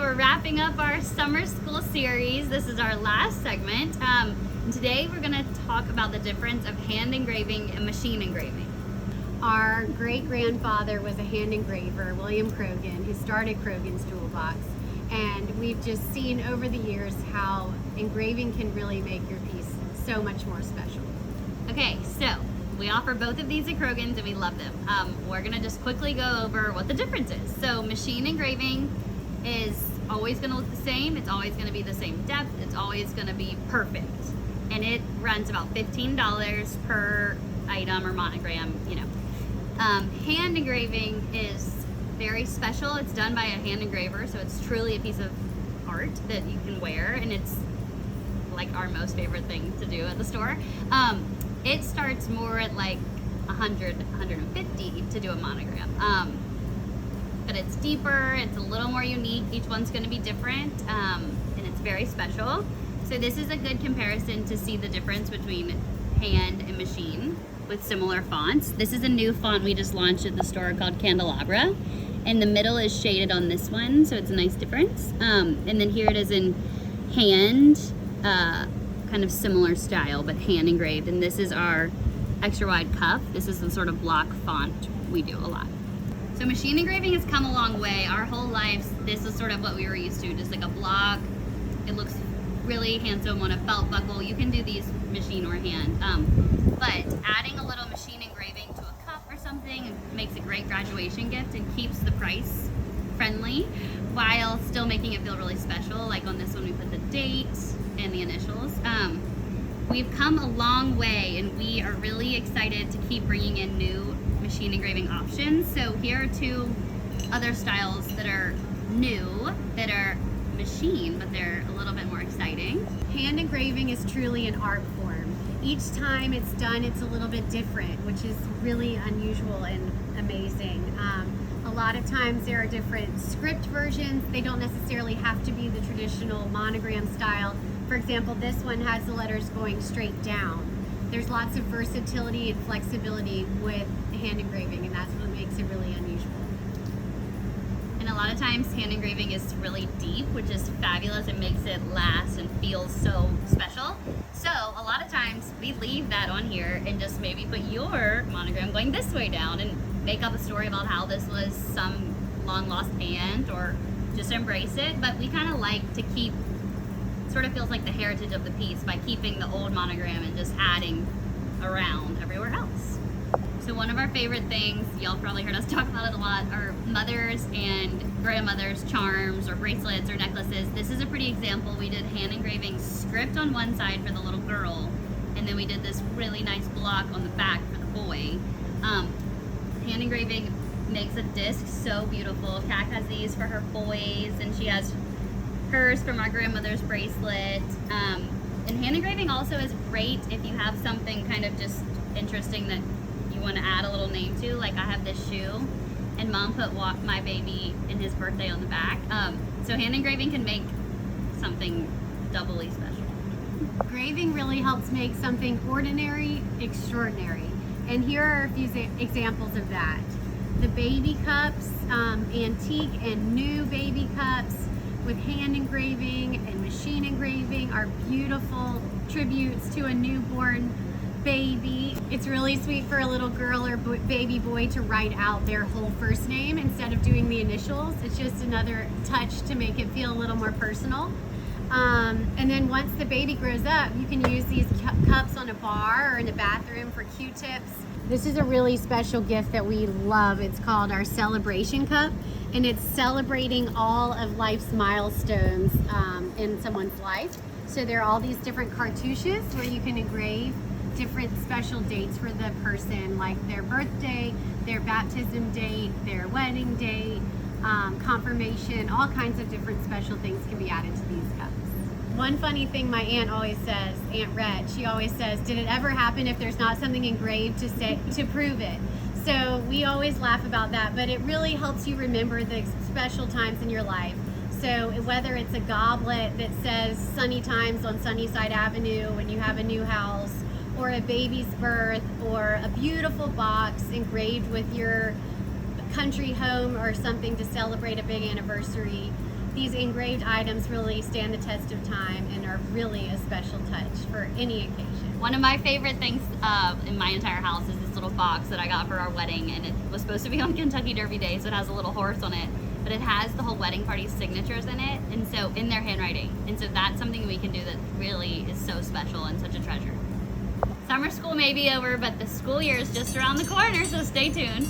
we're wrapping up our summer school series. This is our last segment. And today we're gonna talk about the difference of hand engraving and machine engraving. Our great-grandfather was a hand engraver, William Krogan, who started Krogan's Toolbox. And we've just seen over the years how engraving can really make your piece so much more special. Okay, so we offer both of these at Krogan's and we love them. We're gonna just quickly go over what the difference is. So machine engraving is always gonna look the same. It's always gonna be the same depth. It's always gonna be perfect. And it runs about $15 per item or monogram, you know. Hand engraving is very special. It's done by a hand engraver, so it's truly a piece of art that you can wear, and it's like our most favorite thing to do at the store. It starts more at like 100, 150 to do a monogram. But it's deeper, it's a little more unique. Each one's gonna be different, and it's very special. So this is a good comparison to see the difference between hand and machine with similar fonts. This is a new font we just launched at the store called Candelabra, and the middle is shaded on this one, so it's a nice difference. And then here it is in hand, kind of similar style, but hand engraved. And this is our extra wide cuff. This is the sort of block font we do a lot. So machine engraving has come a long way. Our whole lives, this is sort of what we were used to, just like a block. It looks really handsome on a belt buckle. You can do these machine or hand. But adding a little machine engraving to a cup or something makes a great graduation gift and keeps the price friendly while still making it feel really special. Like on this one, we put the date and the initials. We've come a long way, and we are really excited to keep bringing in new machine engraving options. So here are two other styles that are new, that are machine, but they're a little bit more exciting. Hand engraving is truly an art form. Each time it's done, it's a little bit different, which is really unusual and amazing. A lot of times there are different script versions. They don't necessarily have to be the traditional monogram style. For example, this one has the letters going straight down. There's lots of versatility and flexibility with hand engraving, and that's what makes it really unusual. And a lot of times hand engraving is really deep, which is fabulous. It makes it last and feels so special. So a lot of times we leave that on here and just maybe put your monogram going this way down and make up a story about how this was some long lost aunt, or just embrace it. But we kind of like to keep, sort of feels like the heritage of the piece by keeping the old monogram and just adding around everywhere else. So one of our favorite things, y'all probably heard us talk about it a lot, are mothers and grandmothers' charms or bracelets or necklaces. This is a pretty example. We did hand engraving script on one side for the little girl, and then we did this really nice block on the back for the boy. Hand engraving makes a disc so beautiful. Kat has these for her boys, and she has hers from our grandmother's bracelet. And hand engraving also is great if you have something kind of just interesting that you want to add a little name to. Like I have this shoe, and Mom put my baby and his birthday on the back. So hand engraving can make something doubly special. Engraving really helps make something ordinary extraordinary. And here are a few examples of that. The baby cups, antique and new baby cups with hand engraving and machine engraving are beautiful tributes to a newborn baby. It's really sweet for a little girl or baby boy to write out their whole first name instead of doing the initials. It's just another touch to make it feel a little more personal. And then once the baby grows up, you can use these cups on a bar or in the bathroom for Q-tips. This is a really special gift that we love. It's called our Celebration Cup, and it's celebrating all of life's milestones in someone's life. So there are all these different cartouches where you can engrave different special dates for the person, like their birthday, their baptism date, their wedding date, confirmation, all kinds of different special things can be added to these cups. One funny thing my aunt always says, Aunt Rhett, she always says, did it ever happen if there's not something engraved to prove it? So we always laugh about that, but it really helps you remember the special times in your life. So whether it's a goblet that says sunny times on Sunnyside Avenue when you have a new house, or a baby's birth, or a beautiful box engraved with your country home or something to celebrate a big anniversary, these engraved items really stand the test of time and are really a special touch for any occasion. One of my favorite things in my entire house is this little box that I got for our wedding, and it was supposed to be on Kentucky Derby Day, so it has a little horse on it, but it has the whole wedding party's signatures in it, and so in their handwriting, and so that's something we can do that really is so special and such a treasure. Summer school may be over, but the school year is just around the corner, so stay tuned.